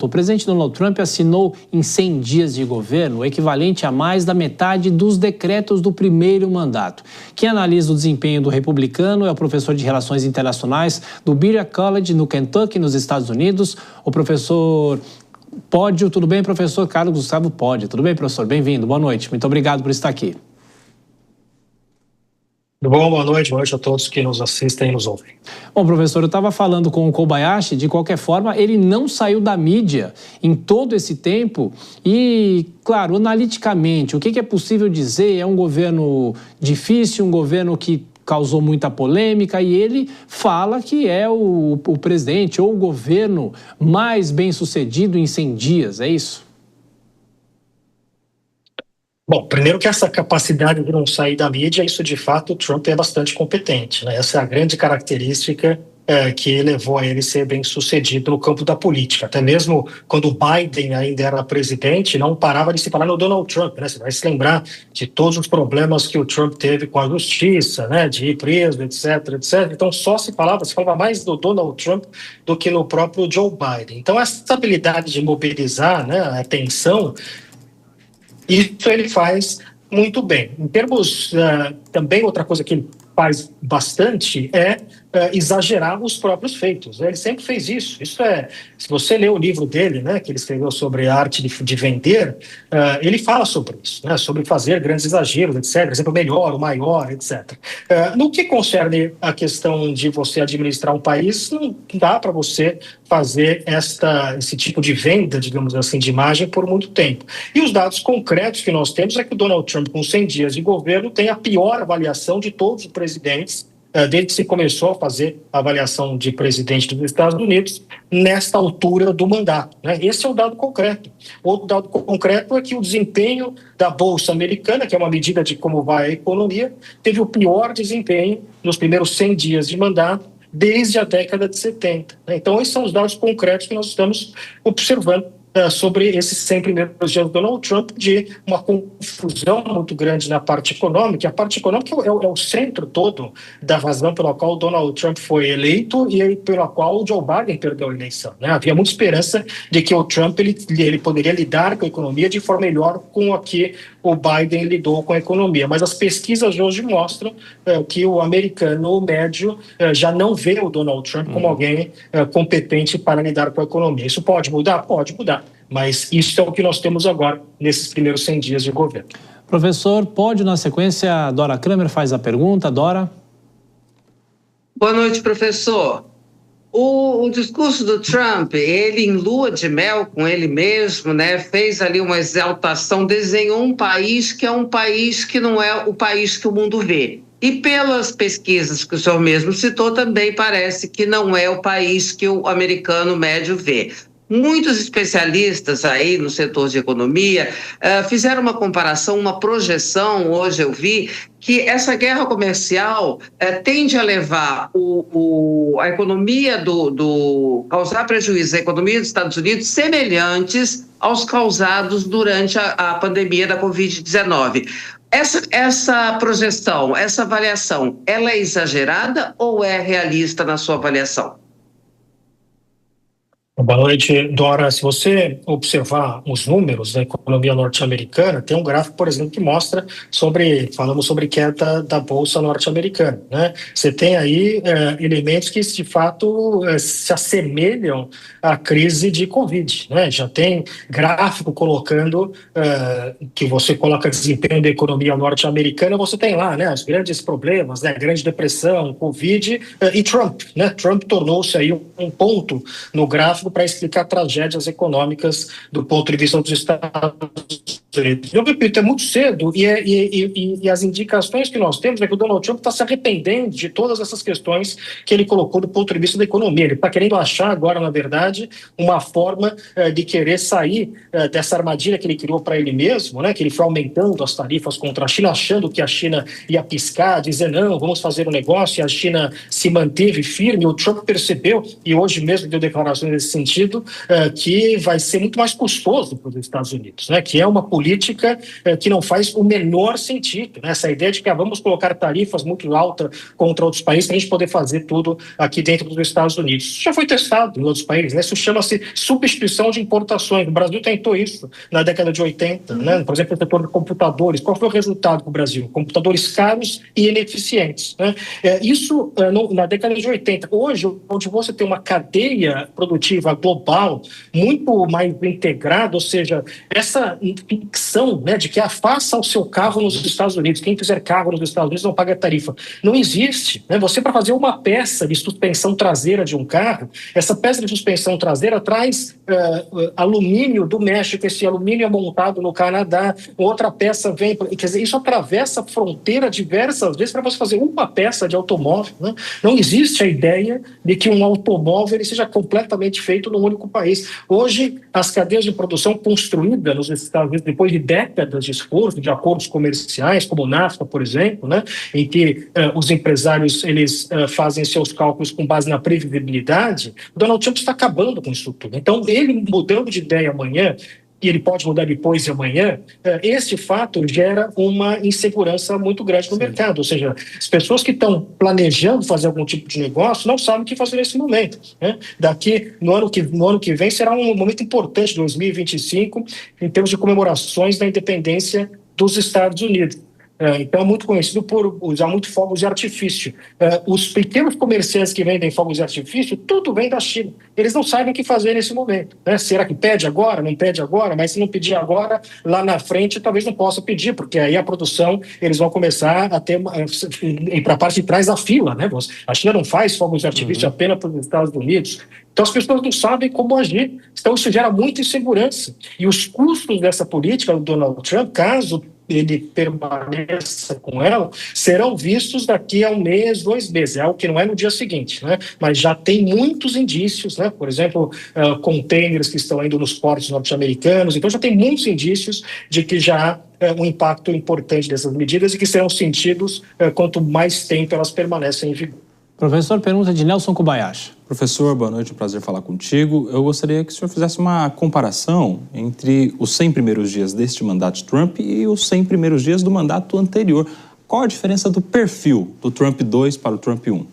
O presidente Donald Trump assinou em 100 dias de governo o equivalente a mais da metade dos decretos do primeiro mandato. Quem analisa o desempenho do republicano é o professor de Relações Internacionais do Berea College, no Kentucky, nos Estados Unidos, o professor Pódio. Tudo bem, professor? Carlos Gustavo Pódio. Tudo bem, professor? Bem-vindo. Boa noite. Muito obrigado por estar aqui. Tudo bom? Boa noite a todos que nos assistem e nos ouvem. Bom, professor, eu estava falando com o Kobayashi, de qualquer forma, ele não saiu da mídia em todo esse tempo e, claro, analiticamente, o que é possível dizer? É um governo difícil, um governo que causou muita polêmica e ele fala que é o presidente ou o governo mais bem-sucedido em 100 dias, é isso? Bom, primeiro que essa capacidade de não sair da mídia, isso de fato o Trump é bastante competente, né? Essa é a grande característica que levou a ele ser bem sucedido no campo da política. Até mesmo quando o Biden ainda era presidente, não parava de se falar no Donald Trump, né? Você vai se lembrar de todos os problemas que o Trump teve com a justiça, né? De ir preso, etc, etc. Então se falava mais do Donald Trump do que no próprio Joe Biden. Então essa habilidade de mobilizar, né, a atenção, isso ele faz muito bem. Em termos, também outra coisa que ele faz bastante é exagerar os próprios feitos. Ele sempre fez isso. Isso é, se você ler o livro dele, né, que ele escreveu sobre a arte de vender, ele fala sobre isso, né, sobre fazer grandes exageros, etc. Exemplo, melhor, o maior, etc. No que concerne a questão de você administrar um país, não dá para você fazer esse tipo de venda, digamos assim, de imagem por muito tempo. E os dados concretos que nós temos é que o Donald Trump, com 100 dias de governo, tem a pior avaliação de todos os presidentes desde que se começou a fazer a avaliação de presidente dos Estados Unidos nesta altura do mandato, né? Esse é o dado concreto. Outro dado concreto é que o desempenho da Bolsa Americana, que é uma medida de como vai a economia, teve o pior desempenho nos primeiros 100 dias de mandato desde a década de 70. Né? Então, esses são os dados concretos que nós estamos observando sobre esses 100 primeiros dias do Donald Trump, de uma confusão muito grande na parte econômica. A parte econômica é o centro todo da razão pela qual o Donald Trump foi eleito e pela qual o Joe Biden perdeu a eleição, né? Havia muita esperança de que o Trump ele poderia lidar com a economia de forma melhor com a que o Biden lidou com a economia. Mas as pesquisas hoje mostram que o americano médio já não vê o Donald Trump como alguém competente para lidar com a economia. Isso pode mudar? Pode mudar. Mas isso é o que nós temos agora, nesses primeiros 100 dias de governo. Professor, pode, na sequência, a Dora Kramer faz a pergunta. Dora? Boa noite, professor. O discurso do Trump, ele em lua de mel com ele mesmo, né, fez ali uma exaltação, desenhou um país que é um país que não é o país que o mundo vê. E pelas pesquisas que o senhor mesmo citou, também parece que não é o país que o americano médio vê. Muitos especialistas aí no setor de economia fizeram uma comparação, uma projeção, hoje eu vi, que essa guerra comercial tende a levar a economia causar prejuízo à economia dos Estados Unidos semelhantes aos causados durante a pandemia da Covid-19. Essa projeção, essa avaliação, ela é exagerada ou é realista na sua avaliação? Boa noite, Dora. Se você observar os números da economia norte-americana, tem um gráfico, por exemplo, que mostra falamos sobre queda da Bolsa norte-americana, né? Você tem aí elementos que, de fato, se assemelham à crise de Covid, né? Já tem gráfico colocando que você coloca desempenho da economia norte-americana, você tem lá, né, os grandes problemas, né, grande depressão, Covid e Trump, né? Trump tornou-se aí um ponto no gráfico para explicar tragédias econômicas do ponto de vista dos Estados Unidos. Eu repito, é muito cedo e as indicações que nós temos é que o Donald Trump está se arrependendo de todas essas questões que ele colocou do ponto de vista da economia. Ele está querendo achar agora, na verdade, uma forma de querer sair dessa armadilha que ele criou para ele mesmo, né, que ele foi aumentando as tarifas contra a China, achando que a China ia piscar, dizer não, vamos fazer um negócio, e a China se manteve firme. O Trump percebeu, e hoje mesmo deu declarações nesse sentido, que vai ser muito mais custoso para os Estados Unidos, né, que é uma política política que não faz o menor sentido, né? Essa ideia de que vamos colocar tarifas muito altas contra outros países para a gente poder fazer tudo aqui dentro dos Estados Unidos. Isso já foi testado em outros países, né? Isso chama-se substituição de importações. O Brasil tentou isso na década de 80, né? Por exemplo, no setor de computadores. Qual foi o resultado do Brasil? Computadores caros e ineficientes, né? Isso na década de 80. Hoje, onde você tem uma cadeia produtiva global muito mais integrada, ou seja, essa ficção, né, de que faça o seu carro nos Estados Unidos, quem fizer carro nos Estados Unidos não paga tarifa. Não existe, né? Você, para fazer uma peça de suspensão traseira de um carro, essa peça de suspensão traseira traz alumínio do México, esse alumínio é montado no Canadá, outra peça vem, quer dizer, isso atravessa a fronteira diversas vezes para você fazer uma peça de automóvel, né? Não existe a ideia de que um automóvel ele seja completamente feito num único país. Hoje, as cadeias de produção construídas nos Estados Unidos, depois de décadas de esforço, de acordos comerciais, como o NAFTA, por exemplo, né, em que os empresários eles fazem seus cálculos com base na previsibilidade, o Donald Trump está acabando com isso tudo. Então, ele mudando de ideia amanhã, e ele pode mudar depois de amanhã, esse fato gera uma insegurança muito grande no mercado. Ou seja, as pessoas que estão planejando fazer algum tipo de negócio não sabem o que fazer nesse momento, né? No ano que vem será um momento importante, 2025, em termos de comemorações da independência dos Estados Unidos. Então é muito conhecido por usar muito fogos de artifício. Os pequenos comerciantes que vendem fogos de artifício, tudo vem da China. Eles não sabem o que fazer nesse momento, né? Será que pede agora? Não pede agora? Mas se não pedir agora, lá na frente talvez não possa pedir, porque aí a produção, eles vão começar a ter ir para a parte de trás da fila, né? A China não faz fogos de artifício apenas para os Estados Unidos. Então as pessoas não sabem como agir. Então isso gera muita insegurança. E os custos dessa política do Donald Trump, caso ele permaneça com ela, serão vistos daqui a 1 mês, 2 meses. É algo que não é no dia seguinte, né? Mas já tem muitos indícios, né? Por exemplo, containers que estão indo nos portos norte-americanos. Então já tem muitos indícios de que já há um impacto importante dessas medidas e que serão sentidos quanto mais tempo elas permanecem em vigor. Professor, pergunta de Nelson Kobayashi. Professor, boa noite, um prazer falar contigo. Eu gostaria que o senhor fizesse uma comparação entre os 100 primeiros dias deste mandato de Trump e os 100 primeiros dias do mandato anterior. Qual a diferença do perfil do Trump 2 para o Trump 1?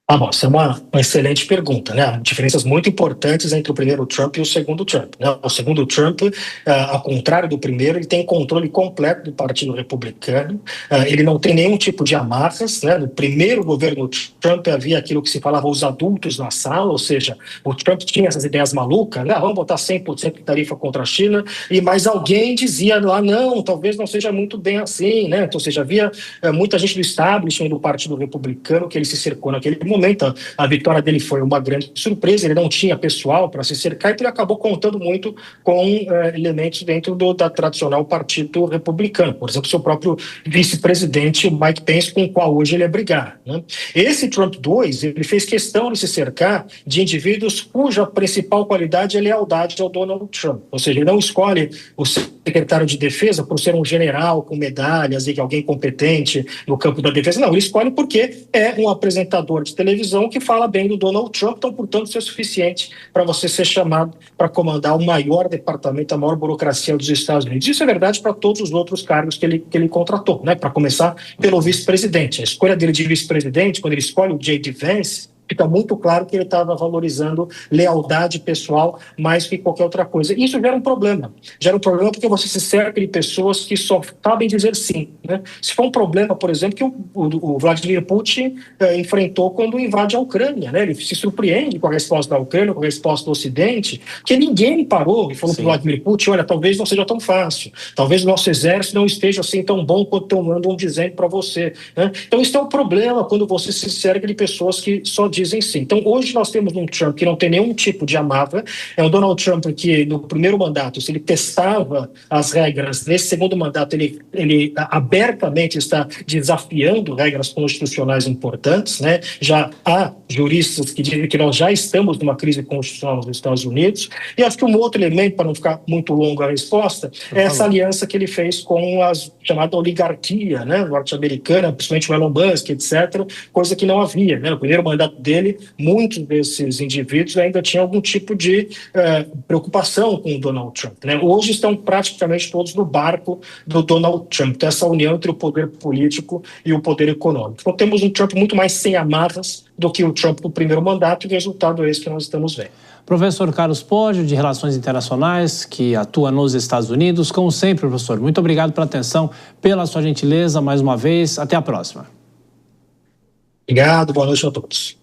Bom, essa é uma excelente pergunta, né? Diferenças muito importantes entre o primeiro Trump e o segundo Trump, né? O segundo Trump, ao contrário do primeiro, ele tem controle completo do Partido Republicano, ele não tem nenhum tipo de amarras, né? No primeiro governo Trump havia aquilo que se falava os adultos na sala, ou seja, o Trump tinha essas ideias malucas, né? Vamos botar 100% de tarifa contra a China, e mais alguém dizia lá, não, talvez não seja muito bem assim, né? Então, ou seja, havia muita gente do establishment do Partido Republicano que ele se cercou naquele momento. A vitória dele foi uma grande surpresa, ele não tinha pessoal para se cercar, então ele acabou contando muito com elementos dentro da tradicional Partido Republicano, por exemplo, seu próprio vice-presidente Mike Pence, com o qual hoje ele é brigar, né? Esse Trump 2, ele fez questão de se cercar de indivíduos cuja principal qualidade é lealdade ao Donald Trump, ou seja, ele não escolhe o secretário de defesa por ser um general com medalhas e alguém competente no campo da defesa, não, ele escolhe porque é um apresentador de televisão que fala bem do Donald Trump, então, portanto, isso é suficiente para você ser chamado para comandar o maior departamento, a maior burocracia dos Estados Unidos. Isso é verdade para todos os outros cargos que ele contratou, né? Para começar pelo vice-presidente. A escolha dele de vice-presidente, quando ele escolhe o J.D. Vance, fica muito claro que ele estava valorizando lealdade pessoal mais que qualquer outra coisa. Isso gera um problema. Gera um problema porque você se cerca de pessoas que só sabem dizer sim, né? Se for um problema, por exemplo, que o Vladimir Putin enfrentou quando invade a Ucrânia, né? Ele se surpreende com a resposta da Ucrânia, com a resposta do Ocidente, que ninguém parou e falou para o Vladimir Putin, olha, talvez não seja tão fácil, talvez o nosso exército não esteja assim tão bom quanto andam dizendo para você, né? Então isso é um problema quando você se cerca de pessoas que só dizem sim. Então hoje nós temos um Trump que não tem nenhum tipo de amarra, é um Donald Trump que no primeiro mandato, se ele testava as regras, nesse segundo mandato ele abertamente está desafiando regras constitucionais importantes, né? Já há juristas que dizem que nós já estamos numa crise constitucional nos Estados Unidos, e acho que um outro elemento, para não ficar muito longa a resposta, é essa aliança que ele fez com a chamada oligarquia, né, norte-americana, principalmente o Elon Musk, etc., coisa que não havia, né? No primeiro mandato dele, muitos desses indivíduos ainda tinham algum tipo de preocupação com o Donald Trump, né? Hoje estão praticamente todos no barco do Donald Trump, dessa união entre o poder político e o poder econômico. Então temos um Trump muito mais sem amarras do que o Trump no primeiro mandato, e o resultado é esse que nós estamos vendo. Professor Carlos Poggio, de Relações Internacionais, que atua nos Estados Unidos. Como sempre, professor, muito obrigado pela atenção, pela sua gentileza mais uma vez. Até a próxima. Obrigado, boa noite a todos.